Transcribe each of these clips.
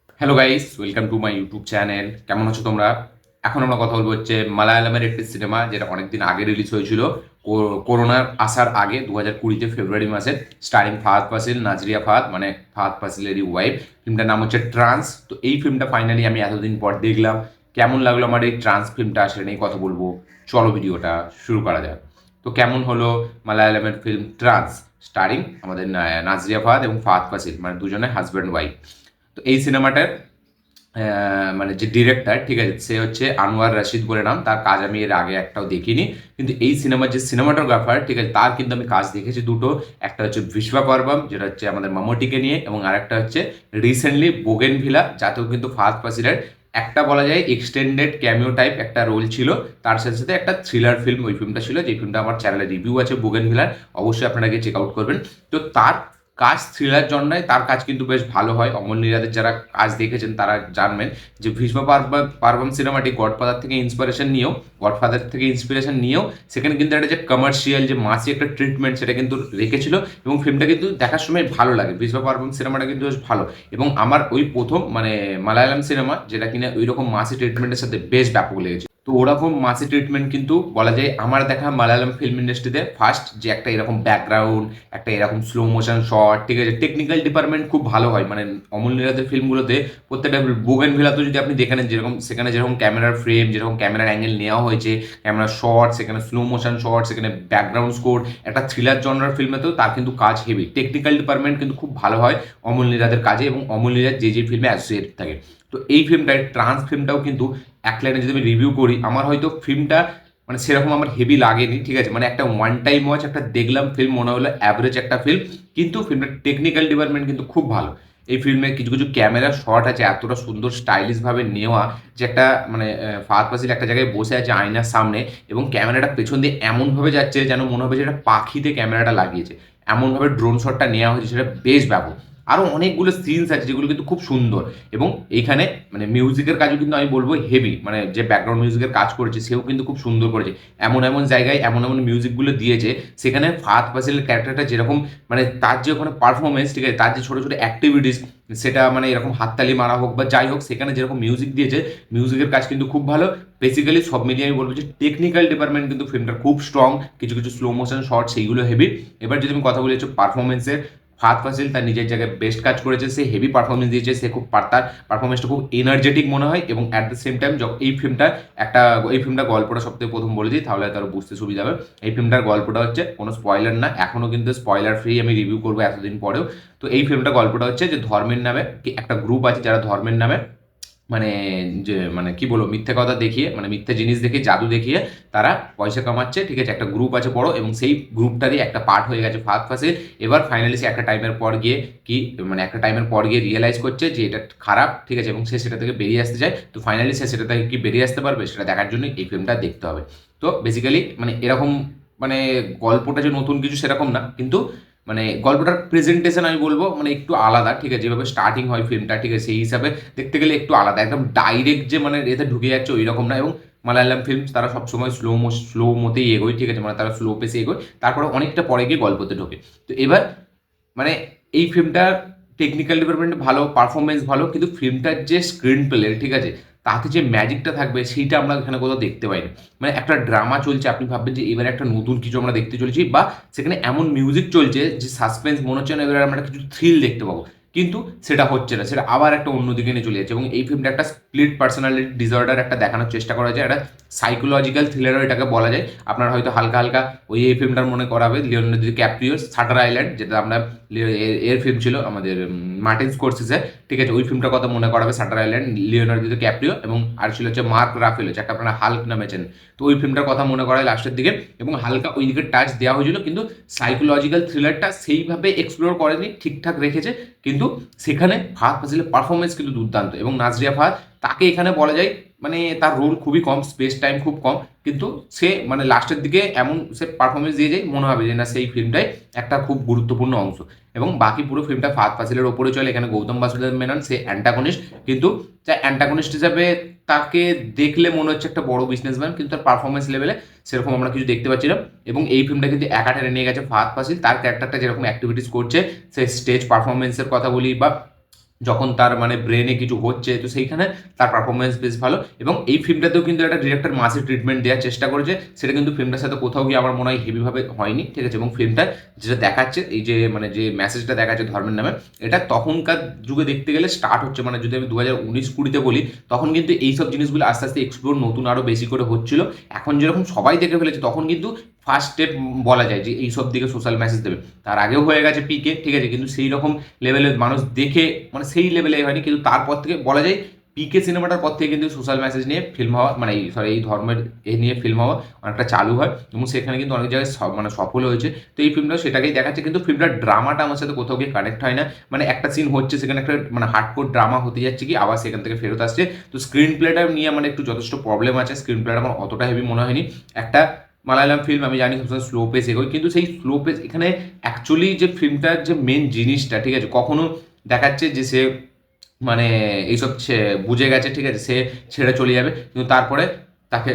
Hello guys, welcome to my YouTube channel. কেমন আছো তোমরা? এখন আমরা কথা বলবো হচ্ছে মালায়ালামের একটি সিনেমা যেটা অনেকদিন আগে রিলিজ হয়েছিল, করোনার আসার আগে 2020-তে ফেব্রুয়ারি মাসে। স্টারিং ফাহাদ ফাসিল, নাজরিয়া ফাহাদ, মানে ফাহাদ ফাসিলেরই ওয়াইফ। ফিল্মটার নাম হচ্ছে ট্রান্স। তো এই ফিল্মটা ফাইনালি আমি এতদিন পর দেখলাম। কেমন লাগলো আমার এই ট্রান্স ফিল্মটা, সেটা নিয়ে কথা বলবো। চলো ভিডিওটা শুরু করা যাক। তো কেমন হলো মালায়ালামের ফিল্ম ট্রান্স, স্টারিং আমাদের নাজরিয়া ফাহাদ এবং ফাহাদ ফাসিল, মানে দুজনে হাজব্যান্ড ওয়াইফ। তো এই সিনেমাটার মানে যে ডিরেক্টর, ঠিক আছে, সে হচ্ছে আনোয়ার রশিদ বলে নাম। তার কাজ আমি এর আগে একটাও দেখিনি, কিন্তু এই সিনেমার যে সিনেমাটোগ্রাফার, ঠিক আছে, তার কিন্তু আমি কাজ দেখেছি দুটো। একটা হচ্ছে বিশ্বা পর্বম, যেটা হচ্ছে আমাদের মামুটিকে নিয়ে, এবং আরেকটা হচ্ছে রিসেন্টলি বোগেনভিলা, যাতেও কিন্তু ফাহাদ ফাসিলের একটা বলা যায় এক্সটেন্ডেড ক্যামিও টাইপ একটা রোল ছিল। তার সাথে সাথে একটা থ্রিলার ফিল্ম ওই ফিল্মটা ছিল, যে ফিল্মটা আমার চ্যানেলে রিভিউ আছে বোগেনভিলার, অবশ্যই আপনারা গিয়ে চেক আউট করবেন। তো তার কাজ থ্রিলার জন্যই, তার কাজ কিন্তু বেশ ভালো হয়। অমল নীরাদের যারা কাজ দেখেছেন তারা জানবেন যে ভীষ্ম পার্বম সিনেমাটি গডফাদার থেকে ইন্সপিরেশন নিয়েও সেখানে কিন্তু একটা যে কমার্শিয়াল যে মাসি একটা ট্রিটমেন্ট সেটা কিন্তু রেখেছিল, এবং ফিল্মটা কিন্তু দেখার সময় ভালো লাগে। ভীষ্ম পার্বম সিনেমাটা কিন্তু বেশ ভালো, এবং আমার ওই প্রথম মানে মালায়ালাম সিনেমা যেটা কিনা ওই রকম মাসি ট্রিটমেন্টের সাথে বেশ ব্যাপক লেগেছে। তো ওরকম মাসি ট্রিটমেন্ট কিন্তু বলা যায় আমার দেখা মালায়ালাম ফিল্ম ইন্ডাস্ট্রিতে ফার্স্ট, যে একটা এরকম ব্যাকগ্রাউন্ড, একটা এরকম স্লো মোশন শট, ঠিক আছে, টেকনিক্যাল ডিপার্টমেন্ট খুব ভালো হয়। মানে অমল নীরাদের ফিল্মগুলোতে প্রত্যেকটা বোগেনভিলাতে যদি আপনি দেখেন, যেরকম সেখানে যেরকম ক্যামেরার ফ্রেম, যেরকম ক্যামেরার অ্যাঙ্গেল নেওয়া হয়েছে, ক্যামেরার শট, সেখানে স্লো মোশন শট, সেখানে ব্যাকগ্রাউন্ড স্কোর, একটা থ্রিলার জনরার ফিল্মেতেও তার কিন্তু কাজ হেভি। টেকনিক্যাল ডিপার্টমেন্ট কিন্তু খুব ভালো হয় অমল নীরাদের কাজে, এবং অমল নীরাদ যে ফিল্মে অ্যাসোসিয়েট থাকে। তো এই ফিল্মটায় ট্রান্স ফিল্মটাও কিন্তু এক লাইনে যদি আমি রিভিউ করি, আমার হয়তো ফিল্মটা মানে সেরকম আমার হেভি লাগেনি, ঠিক আছে, মানে একটা ওয়ান টাইম ওয়াচ, একটা দেখলাম ফিল্ম, মনে হলো অ্যাভারেজ একটা ফিল্ম। কিন্তু ফিল্মের টেকনিক্যাল ডিপার্টমেন্ট কিন্তু খুব ভালো। এই ফিল্মে কিছু কিছু ক্যামেরা শট আছে এতটা সুন্দর স্টাইলিশভাবে নেওয়া, যে একটা মানে ফাহাদ ফাসিল একটা জায়গায় বসে আছে আয়নার সামনে, এবং ক্যামেরাটা পেছন দিয়ে এমনভাবে যাচ্ছে যেন মনে হবে যে একটা পাখিতে ক্যামেরাটা লাগিয়েছে। এমনভাবে ড্রোন শটটা নেওয়া হয়েছে, সেটা বেশ ব্যাপক। আরও অনেকগুলো সিনস আছে যেগুলো কিন্তু খুব সুন্দর। এবং এইখানে মানে মিউজিকের কাজও কিন্তু আমি বলবো হেভি, মানে যে ব্যাকগ্রাউন্ড মিউজিকের কাজ করেছে সেও কিন্তু খুব সুন্দর করেছে। এমন এমন জায়গায় এমন এমন মিউজিকগুলো দিয়েছে, সেখানে ফাহাদ ফাসিলের ক্যারেক্টারটা যেরকম, মানে তার যে ওখানে পারফরমেন্স, ঠিক আছে, তার যে ছোটো ছোটো অ্যাক্টিভিটিস, সেটা মানে এরকম হাততালি মারা হোক বা যাই হোক, সেখানে যেরকম মিউজিক দিয়েছে, মিউজিকের কাজ কিন্তু খুব ভালো। বেসিক্যালি সব মিলিয়ে আমি বলবো যে টেকনিক্যাল ডিপার্টমেন্ট কিন্তু ফিল্মটা খুব স্ট্রং। কিছু কিছু স্লো মোশন শর্ট সেইগুলো হেভি। এবার যদি আমি কথা বলি হচ্ছে পারফরমেন্সের, ফাহাদ ফাসিল তার নিজের জায়গায় বেস্ট কাজ করেছে। সে হেভি পারফরমেন্স দিয়েছে, সে খুব তার পারফরমেন্সটা খুব এনার্জেটিক মনে হয়। এবং অ্যাট দ্য সেম টাইম একটা এই ফিল্মটা গল্পটা সবথেকে প্রথম বলে দিই, তাহলে তার বুঝতে সুবিধা হবে। এই ফিল্মটার গল্পটা হচ্ছে, কোনো স্পয়লার না, এখনও কিন্তু স্পয়লার ফ্রি আমি রিভিউ করবো এতদিন পরেও। তো এই ফিল্মটা গল্পটা হচ্ছে যে ধর্মের নামে একটা গ্রুপ আছে, যারা ধর্মের নামে মানে যে মানে কি বলবো, মিথ্যে কথা দেখিয়ে, মানে মিথ্যে জিনিস দেখিয়ে, জাদু দেখিয়ে তারা পয়সা কামাচ্ছে, ঠিক আছে। একটা গ্রুপ আছে বড়, এবং সেই গ্রুপটারই একটা পার্ট হয়ে গেছে ফাহাদ ফাসিল। এবার ফাইনালি সে একটা টাইমের পর গিয়ে কি, মানে একটা টাইমের পর গিয়ে রিয়েলাইজ করছে যে এটা খারাপ, ঠিক আছে, এবং সে সেটা থেকে বেরিয়ে আসতে চায়। তো ফাইনালি সে সেটা থেকে কি বেরিয়ে আসতে পারবে, সেটা দেখার জন্য এই ফিল্মটা দেখতে হবে। তো বেসিক্যালি মানে এরকম, মানে গল্পটা যে নতুন কিছু সেরকম না, কিন্তু মানে গল্পটার প্রেজেন্টেশন আমি বলবো মানে একটু আলাদা, ঠিক আছে, যেভাবে স্টার্টিং হয় ফিল্মটা, ঠিক আছে, সেই হিসাবে দেখতে গেলে একটু আলাদা। একদম ডাইরেক্ট যে মানে এতে ঢুকে যাচ্ছে ওই রকম না। এবং মালায়ালাম ফিল্ম তারা সবসময় স্লো মতেই এগোয়, ঠিক আছে, মানে তারা স্লো পেসে এগোয়, তারপরে অনেকটা পরে গিয়ে গল্পতে ঢোকে। তো এবার মানে এই ফিল্মটার টেকনিক্যাল ডিপার্টমেন্ট ভালো, পারফরমেন্স ভালো, কিন্তু ফিল্মটার যে স্ক্রিন প্লে, ঠিক আছে, তাতে যে ম্যাজিকটা থাকবে সেইটা আমরা এখানে কোথাও দেখতে পাই না। মানে একটা ড্রামা চলছে, আপনি ভাববেন যে এবার একটা নতুন কিছু আমরা দেখতে চলেছি, বা সেখানে এমন মিউজিক চলছে যে সাসপেন্স মনে হচ্ছে না এবার আমরা কিছু থ্রিল দেখতে পাবো, কিন্তু সেটা হচ্ছে না, সেটা আবার একটা অন্যদিকে নিয়ে চলে যাচ্ছে। এবং এই ফিল্মটা একটা স্প্লিট পার্সোনালিটি ডিসঅর্ডার একটা দেখানোর চেষ্টা করা যায়, একটা সাইকোলজিক্যাল থ্রিলারও এটাকে বলা যায়। আপনার হয়তো হালকা হালকা ওই এই ফিল্মটার মনে করাবে লিওনার্দো ক্যাপ্রিওর শাটার আইল্যান্ড, যেটা আমরা এর ফিল্ম ছিল আমাদের মার্টিন স্কোরসেজে, ঠিক আছে, ওই ফিল্মটার কথা মনে করাবে শাটার আইল্যান্ড, লিওনার্দো ক্যাপ্রিও, এবং আর ছিল হচ্ছে মার্ক রাফেলো, যাকে আপনারা হাল্ক নামেছেন। তো ওই ফিল্মটার কথা মনে করায় লাস্টের দিকে, এবং হালকা ওই দিকে টাচ দেওয়া হয়েছিল, কিন্তু সাইকোলজিক্যাল থ্রিলারটা সেইভাবে এক্সপ্লোর করেনি, ঠিকঠাক রেখেছে। কিন্তু সেখানে ফাহাদ ফাসিলের পারফরমেন্স কিন্তু দুর্দান্ত, এবং নাজরিয়া ফাহাদ, তাকে এখানে বলা যায় মানে তার রোল খুবই কম, স্পেস টাইম খুব কম, কিন্তু সে মানে লাস্টের দিকে এমন সে পারফরমেন্স দিয়ে যায়, মনে হবে যে না সেই ফিল্মটাই একটা খুব গুরুত্বপূর্ণ অংশ। এবং বাকি পুরো ফিল্মটা ফাহাদ ফাসিলের ওপরে চলে। এখানে গৌতম বাসুদেব মেনন সে অ্যান্টাগনিস্ট, কিন্তু অ্যান্টাগনিস্ট হিসাবে তাকে দেখলে মনে হচ্ছে একটা বড় বিজনেসম্যান, কিন্তু তার পারফরমেন্স লেভেলে সেরকম আমরা কিছু দেখতে পাচ্ছি না। এবং এই ফিল্মটা কিন্তু একা টেনে নিয়ে গেছে ফাহাদ ফাসিল। তার ক্যারেক্টারটা যেরকম অ্যাক্টিভিটিস করছে, সে স্টেজ পারফরমেন্সের কথা বলি, বা যখন তার মানে ব্রেনে কিছু হচ্ছে, তো সেইখানে তার পারফরমেন্স বেশ ভালো। এবং এই ফিল্মটাতেও কিন্তু একটা ডিরেক্টর মাসি ট্রিটমেন্ট দেওয়ার চেষ্টা করেছে, সেটা কিন্তু ফিল্মটার সাথে কোথাও গিয়ে আমার মনে হয় হেভিভাবে হয়নি, ঠিক আছে। এবং ফিল্মটা যেটা দেখাচ্ছে, এই যে মানে যে মেসেজটা দেখাচ্ছে ধর্মের নামে, এটা তখনকার যুগে দেখতে গেলে স্টার্ট হচ্ছে, মানে যদি আমি 2019-20 বলি, তখন কিন্তু এইসব জিনিসগুলো আস্তে আস্তে এক্সপ্লোর নতুন আরও বেশি করে হচ্ছিল। এখন যেরকম সবাই দেখে ফেলেছে, তখন কিন্তু ফার্স্ট স্টেপ বলা যায় যে এইসব দিকে সোশ্যাল মেসেজ দেবে। তার আগেও হয়ে গেছে পিকে, ঠিক আছে, কিন্তু সেই রকম লেভেলের মানুষ দেখে মানে সেই লেভেলে হয়নি, কিন্তু তারপর থেকে বলা যায় পিকে সিনেমাটার পর থেকে কিন্তু সোশ্যাল মেসেজ নিয়ে ফিল্ম হওয়া, মানে সরি এই ধর্মের নিয়ে ফিল্ম হওয়া অনেকটা চালু হয়, এবং সেখানে কিন্তু অনেক জায়গায় মানে সফল হয়েছে। তো এই ফিল্মটাও সেটাকেই দেখাচ্ছে, কিন্তু ফিল্মটার ড্রামাটা আমার সাথে কোথাও গিয়ে কানেক্ট হয় না। মানে একটা সিন হচ্ছে, সেখানে একটা মানে হার্ডকোর ড্রামা হতে যাচ্ছে কি, আবার সেখান থেকে ফেরত আসছে। তো স্ক্রিন প্লেটা নিয়ে আমার একটু যথেষ্ট প্রবলেম আছে, স্ক্রিন প্লেটা আমার অতটা হেভি মনে হয়নি। একটা মালায়ালাম ফিল্ম আমি জানি সবসময় স্লো পেস এগোয়, কিন্তু সেই স্লো পেস এখানে অ্যাকচুয়ালি যে ফিল্মটার যে মেন জিনিসটা, ঠিক আছে, কখনো দেখাচ্ছে যে সে মানে এইসব বুঝে গেছে, ঠিক আছে, সে ছেড়ে চলে যাবে, কিন্তু তারপরে তাকে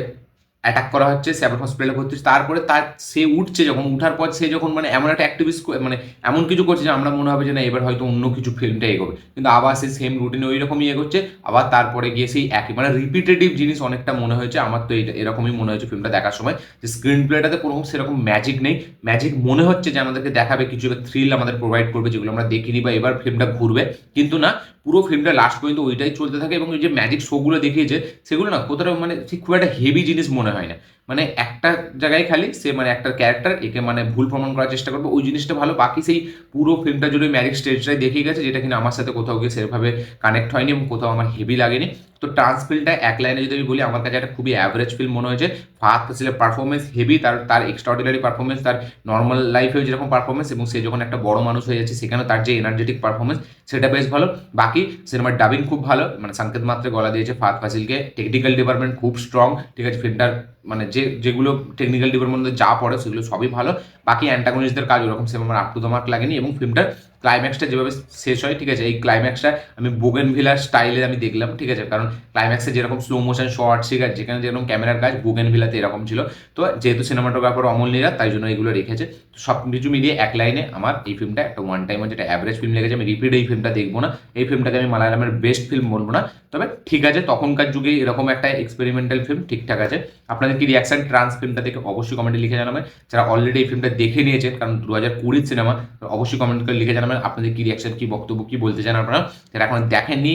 অ্যাটাক করা হচ্ছে, সে আবার হসপিটালে ভর্তি হচ্ছে, তারপরে তার সে উঠছে, যখন উঠার পর সে যখন মানে এমন একটা অ্যাক্টিভিস্ট মানে এমন কিছু করছে যে আমরা মনে হবে যে না এবার হয়তো অন্য কিছু ফিল্মটা এগোবে, কিন্তু আবার সে সেম রুটিনে ওই রকমই এগোচ্ছে, আবার তারপরে গিয়ে সেই একই মানে রিপিটেটিভ জিনিস অনেকটা মনে হয়েছে আমার। তো এটা এরকমই মনে হয়েছে ফিল্মটা দেখার সময়, যে স্ক্রিন প্লেটাতে কোনো সেরকম ম্যাজিক নেই। ম্যাজিক মনে হচ্ছে যে আমাদেরকে দেখাবে কিছু, থ্রিল আমাদের প্রোভাইড করবে যেগুলো আমরা দেখিনি, বা এবার ফিল্মটা ঘুরবে, কিন্তু না, পুরো ফিল্মটা লাস্ট পর্যন্ত ওইটাই চলতে থাকে। এবং এই যে ম্যাজিক শোগুলো দেখিয়েছে, সেগুলো না কোথাও মানে ঠিক খুব একটা হেভি জিনিস মনে হয় না। মানে একটা জায়গায় খালি সে মানে একটা ক্যারেক্টার একে মানে ভুল প্রমাণ করার চেষ্টা করবে, ওই জিনিসটা ভালো। বাকি সেই পুরো ফিল্মটা জুড়ে ম্যাজিক স্টেজটাই দেখিয়ে গেছে, যেটা কিনা আমার সাথে কোথাও গিয়ে সেভাবে কানেক্ট হয়নি এবং কোথাও আমার হেভি লাগেনি। তো ট্রান্স ফিল্মটা এক লাইনে যদি আমি বলি, আমার কাছে একটা খুবই অ্যাভারেজ ফিল্ম মনে হয়েছে। ফাহাদ ফাসিলের পারফরমেন্স হেভি, তার তার এক্সট্রাঅর্ডিনারি পারফরমেন্স, তার নর্মাল লাইফেও যেরকম পারফরমেন্স, এবং সে যখন একটা বড় মানুষ হয়ে যাচ্ছে সেখানে তার যে এনার্জেটিক পারফরমেন্স, সেটা বেশ ভালো। বাকি সিনেমার ডাবিং খুব ভালো, মানে সংকেত মাত্রে গলা দিয়েছে ফাহাদ ফাসিলকে। টেকনিক্যাল ডিপার্টমেন্ট খুব স্ট্রং, ঠিক আছে, ফিল্মটার মানে যেগুলো টেকনিক্যাল ডিপার্টমেন্ট মধ্যে যা পড়ে সেগুলো সবই ভালো। বাকি অ্যান্টাগনিস্টদের কাজ ওরকম সেরকম আমার আপ টু দ্য মার্ক লাগেনি, এবং ফিল্মটার ক্লাইম্যাক্সটা যেভাবে শেষ হয়, ঠিক আছে, এই ক্লাইম্যাক্সটা আমি বোগেনভিলার স্টাইলে আমি দেখলাম, ঠিক আছে, কারণ ক্লাইম্যাক্সে যেরকম স্লো মোশন শর্ট, ঠিক আছে, যেখানে যেরকম ক্যামেরার কাজ বোগেনভিলাতে এরকম ছিল। তো যেহেতু সিনেমাটোগ্রাফার অমল নীরা, তাই জন্য এগুলো রেখেছে। তো সব কিছু মিলিয়ে এক লাইনে আমার এই ফিল্মটা একটা ওয়ান টাইম যেটা অ্যাভারেজ ফিল্ম লেগেছে। আমি রিপিট এই ফিল্মটা দেখবো না, এই ফিল্মটাকে আমি মালায়ালামের বেস্ট ফিল্ম বলবো না, তবে ঠিক আছে, তখনকার যুগে এরকম একটা এক্সপেরিমেন্টাল ফিল্ম ঠিকঠাক আছে। আপনাদের কি রিয়াকশন ট্রান্স ফিল্মটা দেখে অবশ্যই কমেন্টে লিখে জানাবেন। যারা অলরেডি এই ফিল্মটা দেখে নিয়েছেন, কারণ 2020 সিনেমা, অবশ্যই কমেন্ট করে লিখে জানাবেন আপনাদের কি রিয়াকশন, কি বক্তব্য, কি বলতে চান আপনারা। যারা এখন দেখেননি,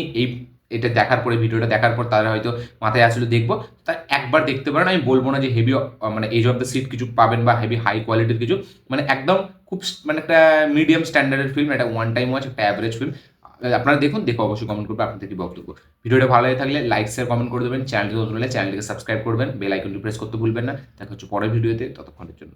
এটা দেখার পরে, ভিডিওটা দেখার পর তারা হয়তো মাথায় আসলে দেখবো, তা একবার দেখতে পারেন। আমি বলবো না যে হেভি মানে এজ অফ দ্য সিট কিছু পাবেন বা হেভি হাই কোয়ালিটির কিছু, মানে একদম খুব মানে একটা মিডিয়াম স্ট্যান্ডার্ডের ফিল্ম, এটা ওয়ান টাইম ওয়াচ, একটা অ্যাভারেজ ফিল্ম। আপনারা দেখুন, দেখে অবশ্যই কমেন্ট করবেন আপনাদের কি বক্তব্য। ভিডিওটা ভালো লাগে থাকলে লাইক শেয়ার কমেন্ট করে দেবেন, চ্যানেলটি নতুন হলে চ্যানেলটিকে সাবস্ক্রাইব করবেন, বেল আইকনটি প্রেস করতে ভুলবেন না। দেখা হচ্ছে পরের ভিডিওতে, ততক্ষণের জন্য।